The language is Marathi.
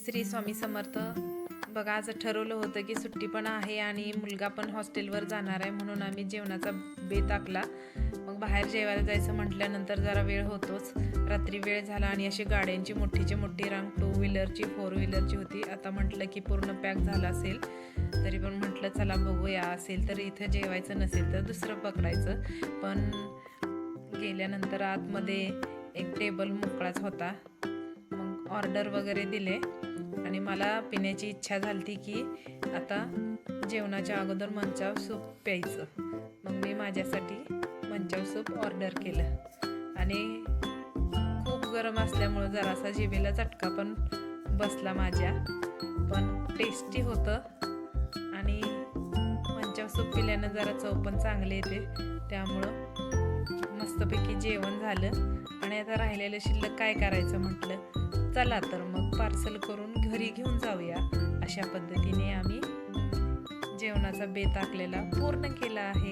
श्री स्वामी समर्थ. बघा, आज ठरवलं होतं की सुट्टी पण आहे आणि मुलगा पण हॉस्टेलवर जाणार आहे, म्हणून आम्ही जेवणाचा बेत आखला. मग बाहेर जेवायला जायचं म्हटल्यानंतर जरा वेळ होतोच. रात्री वेळ झाला आणि अशी गाड्यांची मोठीची मोठी रांग 2 व्हीलरची 4 व्हीलरची होती. आता म्हटलं की पूर्ण पॅक झालं असेल, तरी पण म्हटलं चला बघूया, असेल तर इथं जेवायचं, नसेल तर दुसरं पकडायचं. पण गेल्यानंतर आतमध्ये एक टेबल मोकळाच होता. मग ऑर्डर वगैरे दिले आणि मला पिण्याची इच्छा झाली की आता जेवणाच्या अगोदर मंचाव सूप प्यायचं. मग मी माझ्यासाठी मंचाव सूप ऑर्डर केलं आणि खूप गरम असल्यामुळं जरासा जिभेला चटका पण बसला माझ्या, पण टेस्टी होतं आणि मंचाव सूप पिल्यानं जरा चव पण चांगली येते. त्यामुळं मस्तपैकी जेवण झालं आणि आता राहिलेलं शिल्लक काय करायचं म्हटलं, चला तर मग पार्सल करून घरी घेऊन जाऊया. अशा पद्धतीने आम्ही जेवणाचा बेत आखलेला पूर्ण केला आहे.